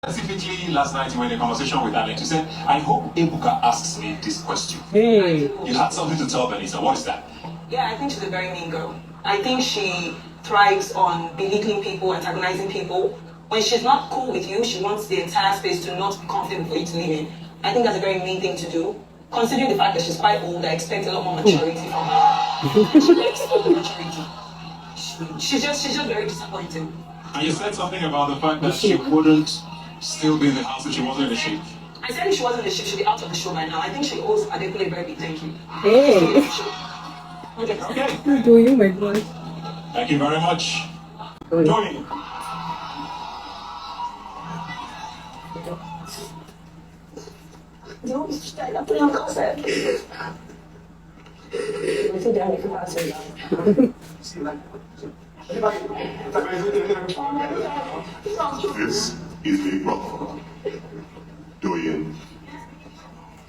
Specifically, last night you were in a conversation with Alex. You said, I hope Ebuka asks me this question. Hey. You had something to tell Bbnaija. What is that? Yeah, I think she's a very mean girl. I think she thrives on belittling people, antagonizing people. When she's not cool with you, she wants the entire space to not be comfortable for you to live in. I think that's a very mean thing to do. Considering the fact that she's quite old, I expect a lot more maturity from her. She lacks all the maturity. She's just very disappointing. And you said something about the fact that she wouldn't still be in the house if she wasn't in the shape. I said if she wasn't in the show, she'd be out of the show by now. I think she owes Adekunle a very big thank you. Hey. Okay. Doyin, my boy. Thank you very much. Doyin. No, stai da prima cosa. This is Big Brother. Doyin,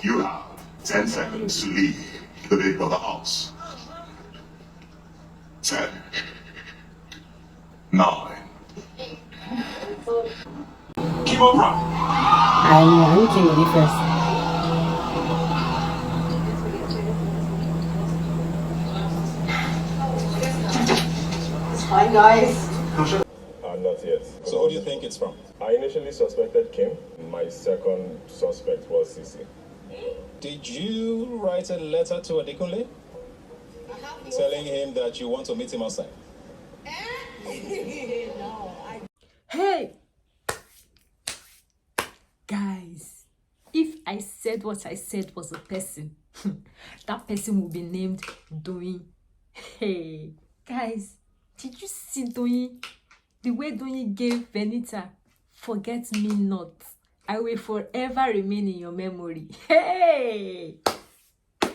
you have 10 seconds to leave the Big Brother house. 10, 9. KIMOPRAH. I need to read first. Hi guys. Not yet. So who do you think it's from? I initially suspected Kim. My second suspect was CEECEE. Did you write a letter to Adekunle telling him that you want to meet him outside? Hey guys, if I said what I said was a person, that person will be named Doyin. Hey guys, did you see Doyin? The way Doyin gave Bbnaija forget me not, I will forever remain in your memory. Hey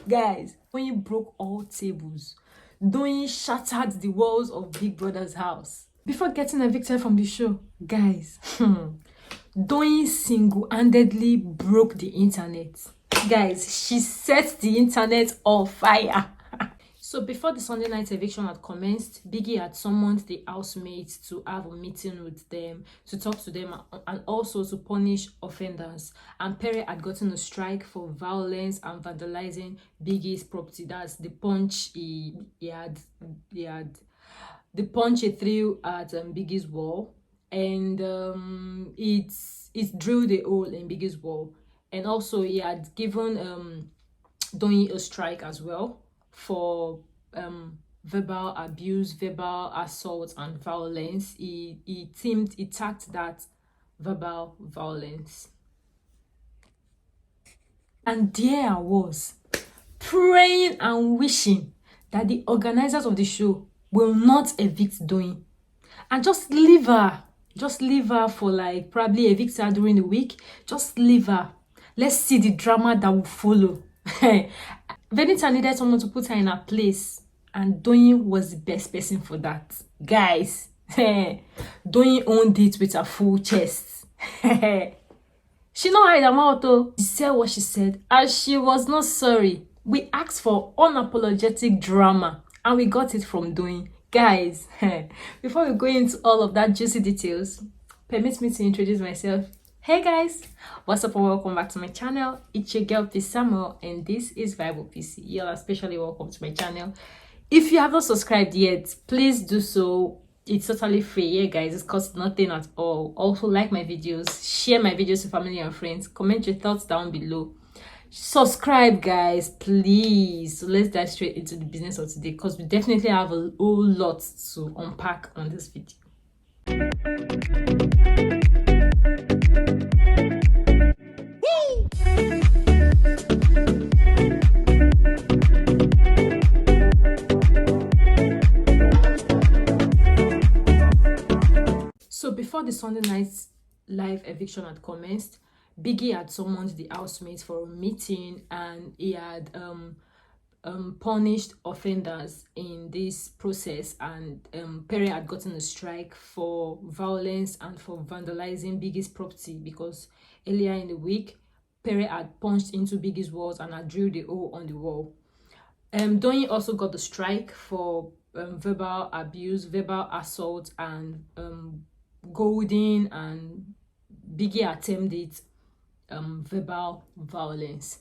guys, Doyin broke all tables. Doyin shattered the walls of Big Brother's house before getting evicted from the show. Guys, Doyin single-handedly broke the internet. Guys, she set the internet on fire. So before the Sunday night eviction had commenced, Biggie had summoned the housemates to have a meeting with them, to talk to them, and also to punish offenders. And PERE had gotten a strike for violence and vandalizing Biggie's property. That's the punch he had the punch he threw at Biggie's wall, and it drilled a hole in Biggie's wall. And also he had given Doyin a strike as well for verbal abuse, verbal assault, and violence. He tagged that verbal violence. And there I was, praying and wishing that the organizers of the show will not evict Doyin and just leave her for like probably evict her during the week. Just leave her. Let's see the drama that will follow. Bbnaija needed someone to put her in her place, and Doyin was the best person for that. Guys, Doyin owned it with her full chest. She not hide her mouth though. She said what she said, and she was not sorry. We asked for unapologetic drama, and we got it from Doyin. Guys, before we go into all of that juicy details, permit me to introduce myself. Hey guys, what's up and welcome back to my channel. It's your girl Peacey, and this is Bible Peacey. You're especially welcome to my channel. If you have not subscribed yet, please do so. It's totally free. Yeah guys, it costs nothing at all. Also like my videos, share my videos to family and friends, comment your thoughts down below, subscribe guys, please. So let's dive straight into the business of today, because we definitely have a whole lot to unpack on this video. So before the Sunday night live eviction had commenced, Biggie had summoned the housemates for a meeting, and he had punished offenders in this process, and PERE had gotten a strike for violence and for vandalizing Biggie's property, because earlier in the week PERE had punched into Biggie's walls and had drilled a hole on the wall. Doyin also got the strike for verbal abuse, verbal assault, and goading and Biggie attempted verbal violence.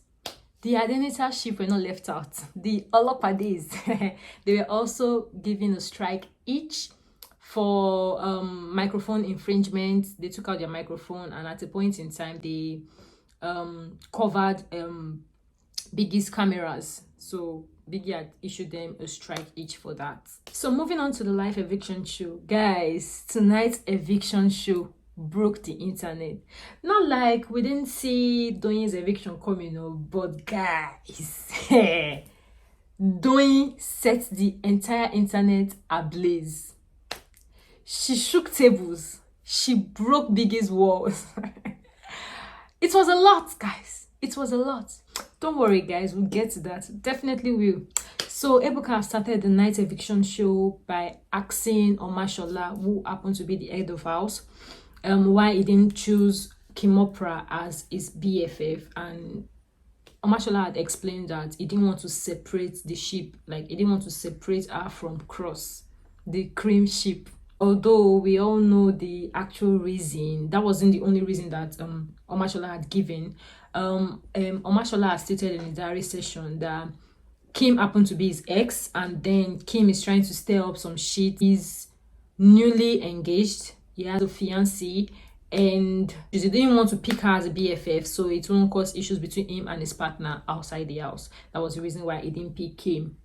The Adenita were not left out. The Olopades, they were also given a strike each for microphone infringement. They took out their microphone, and at a point in time, they covered Biggie's cameras. So Biggie had issued them a strike each for that. So moving on to the live eviction show. Guys, tonight's eviction show broke the internet. Not like we didn't see Doyin's eviction coming, but guys, Doyin set the entire internet ablaze. She shook tables. She broke Biggie's walls. It was a lot, guys. It was a lot. Don't worry, guys. We'll get to that. Definitely will. So Ebuka started the night eviction show by asking Omashola, who happened to be the head of house, why he didn't choose KIMOPRAH as his BFF. And Omashola had explained that he didn't want to separate the sheep, like he didn't want to separate her from Cross, the cream sheep. Although we all know the actual reason, that wasn't the only reason that Omashola had given. Omashola had stated in the diary session that Kim happened to be his ex, and then Kim is trying to stir up some shit. He's newly engaged. He has a fiancée, and he didn't want to pick her as a BFF, so it won't cause issues between him and his partner outside the house. That was the reason why he didn't pick Kim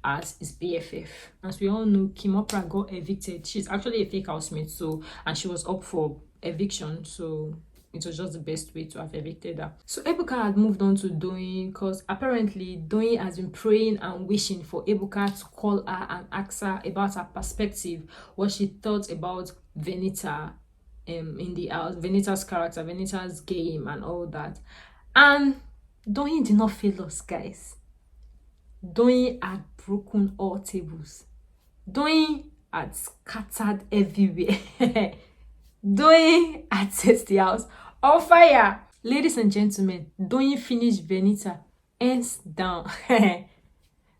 as his BFF. As we all know, KIMOPRAH got evicted. She's actually a fake housemate, so, and she was up for eviction, so it was just the best way to have evicted her. So Ebuka had moved on to Doyin, because apparently Doyin has been praying and wishing for Ebuka to call her and ask her about her perspective, what she thought about Venita in the house, Venita's character, Venita's game and all that. And Doyin did not fail us, guys. Doyin had broken all tables. Doyin had scattered everywhere. Doyin had set the house on fire. Ladies and gentlemen, Doyin finished Venita hands down.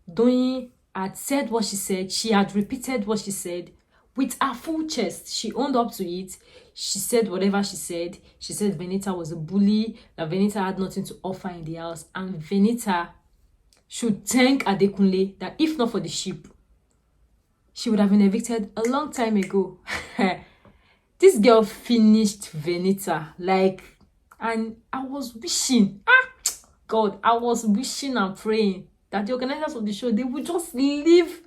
Doyin had said what she said. She had repeated what she said with her full chest. She owned up to it. She said whatever she said. She said Venita was a bully, that Venita had nothing to offer in the house, and Venita should thank Adekunle that if not for the sheep, she would have been evicted a long time ago. This girl finished Venita, like, and I was wishing, God, I was wishing and praying that the organizers of the show, they would just leave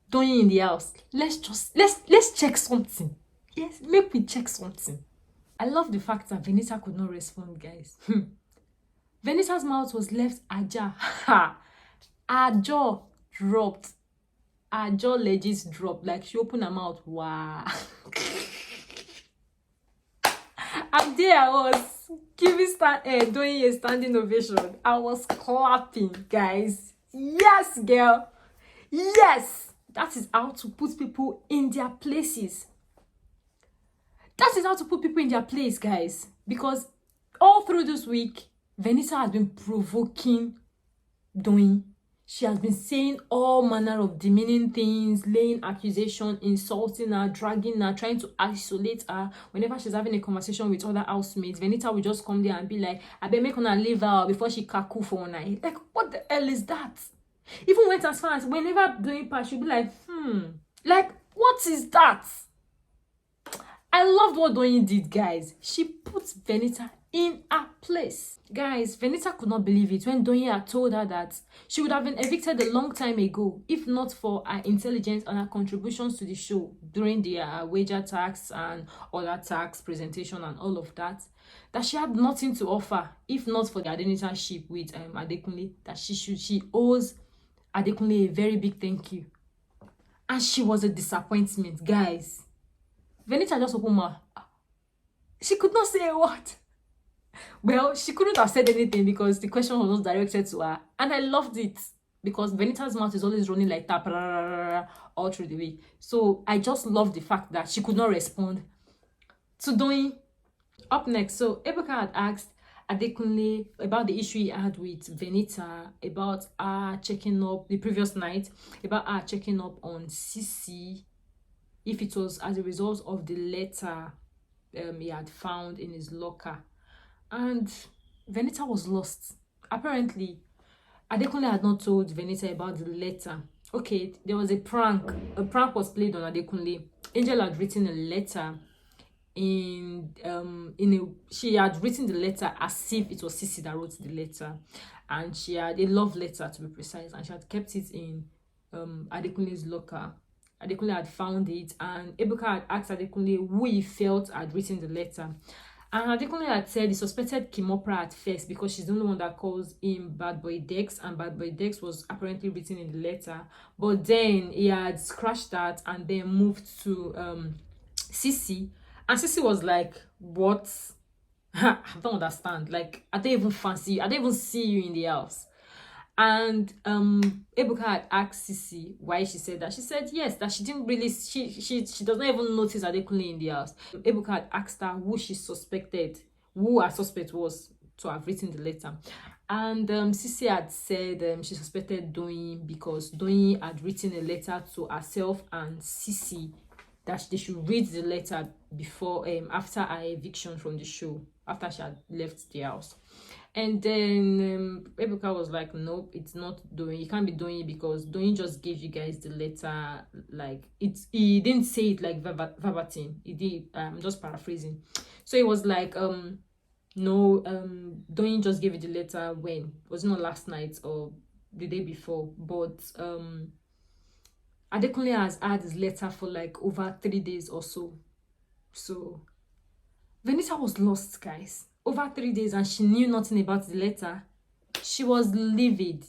Doyin in the house. Let's check something. Yes, make me check something. I love the fact that Venita could not respond, guys. Venita's mouth was left ajar. Her jaw dropped. Her jaw legit dropped. Like, she opened her mouth. Wow. And there I was giving Doyin a standing ovation. I was clapping, guys. Yes, girl. Yes. That is how to put people in their places. That is how to put people in their place, guys. Because all through this week, Venita has been provoking Doyin. She has been saying all manner of demeaning things, laying accusation, insulting her, dragging her, trying to isolate her. Whenever she's having a conversation with other housemates, Venita will just come there and be like, I better make her leave her before she kaku for one night. Like, what the hell is that? Even went as far as whenever Doyin passed, she'll be like, like, what is that? I loved what Doyin did, guys. She put Venita in her place. Guys, Venita could not believe it when Doyin had told her that she would have been evicted a long time ago if not for her intelligence and her contributions to the show during the wager tax and other tax presentation and all of that. That she had nothing to offer if not for the Adenita ship with Adekunle. That she owes Adekunle a very big thank you. And she was a disappointment, guys. Venita just opened her. She could not say a word. Well, she couldn't have said anything because the question was not directed to her. And I loved it because Venita's mouth is always running like that all through the way. So I just love the fact that she could not respond to Doyin. Up next, so Ebuka had asked Adekunle about the issue he had with Venita, about her checking up the previous night, about her checking up on CEECEE, if it was as a result of the letter he had found in his locker, and Venita was lost. Apparently, Adekunle had not told Venita about the letter. Okay, there was a prank. A prank was played on Adekunle. Angel had written a letter she had written the letter as if it was CEECEE that wrote the letter, and she had a love letter, to be precise, and she had kept it in Adekunle's locker. Adekunle had found it, and Ebuka had asked Adekunle who he felt had written the letter. And Adekunle had said he suspected KIMOPRAH at first because she's the only one that calls him Bad Boy Dex, and Bad Boy Dex was apparently written in the letter. But then he had scratched that and then moved to CEECEE. And CEECEE was like, what? I don't understand. Like, I don't even fancy you. I don't even see you in the house. And Ebuka had asked CEECEE why she said that. She said yes, that she didn't really, she does not even notice Adekunle in the house. Ebuka had asked her who she suspected, who her suspect was to have written the letter. And CEECEE had said she suspected Doyin because Doyin had written a letter to herself and CEECEE that they should read the letter before after her eviction from the show, after she had left the house. And then Ebuka was like, nope, it's not Doyin. It can't be Doyin because Doyin just gave you guys the letter. Like, he didn't say it like verbatim. He did. I'm just paraphrasing. So it was like, no, Doyin just gave you the letter when? It was not last night or the day before. But Adekunle has had his letter for like over 3 days or so. So Venita was lost, guys. Over 3 days, and she knew nothing about the letter. She was livid.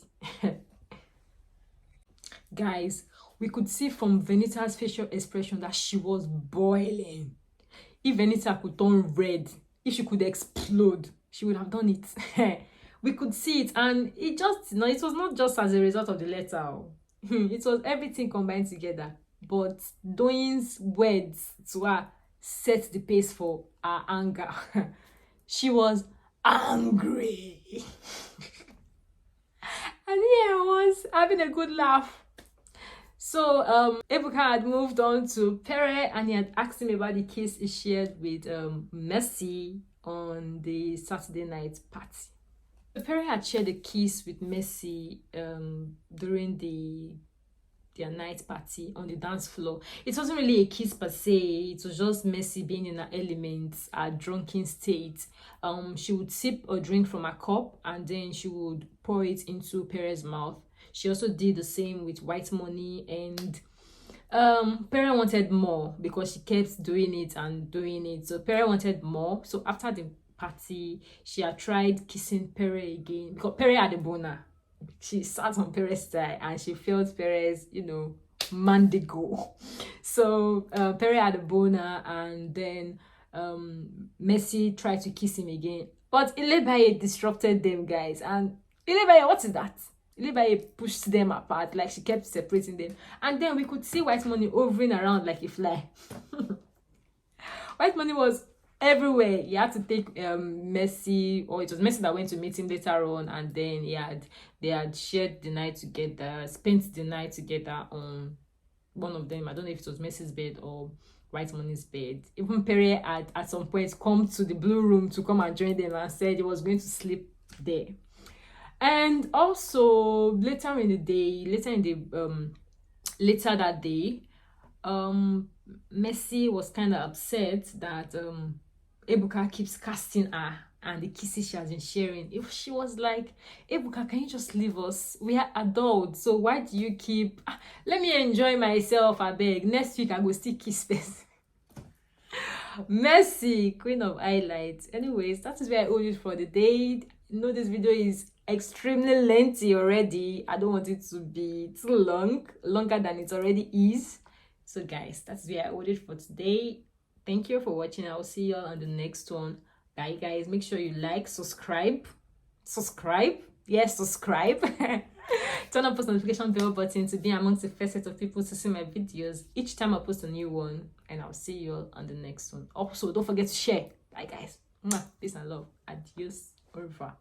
Guys, we could see from Venita's facial expression that she was boiling. If Venita could turn red, if she could explode, she would have done it. We could see it, and it just, it was not just as a result of the letter. It was everything combined together. But Doyin's words to her set the pace for her anger. She was angry. And here I was having a good laugh. So Ebuka had moved on to PERE, and he had asked him about the kiss he shared with Mercy on the Saturday night party. PERE had shared a kiss with Mercy during their night party on the dance floor. It wasn't really a kiss per se. It was just Mercy being in her element, a drunken state. She would sip a drink from a cup and then she would pour it into PERE's mouth. She also did the same with WHITEMONEY, and PERE wanted more because she kept doing it and doing it. So PERE wanted more. So after the party, she had tried kissing PERE again because PERE had a boner. She sat on PERE's thigh and she felt PERE's, mandigo. So PERE had a boner, and then Mercy tried to kiss him again. But Ilebaye disrupted them, guys. And Ilebaye, what is that? Ilebaye pushed them apart, like she kept separating them. And then we could see WHITEMONEY hovering around like a fly. WHITEMONEY was everywhere. He had to take Mercy, or it was Mercy that went to meet him later on, and then they had shared the night together, spent the night together on one of them. I don't know if it was Mercy's bed or WHITEMONEY's bed. Even PERE had at some point come to the blue room to come and join them and said he was going to sleep there. And also later that day, Mercy was kind of upset that Ebuka keeps casting her and the kisses she has been sharing. If she was like, Ebuka, can you just leave us? We are adults, so why do you keep... let me enjoy myself, I beg. Next week I will still kiss this. Mercy, queen of highlights. Anyways, that is where I hold it for the day. This video is extremely lengthy already. I don't want it to be too longer than it already is. So guys, that's where I hold it for today. Thank you for watching. I'll see you all on the next one. Bye guys. Make sure you like, subscribe. Yes, subscribe. Turn on post notification bell button to be amongst the first set of people to see my videos each time I post a new one. And I'll see you all on the next one. Also, don't forget to share. Bye guys. Peace and love. Adios. Au revoir.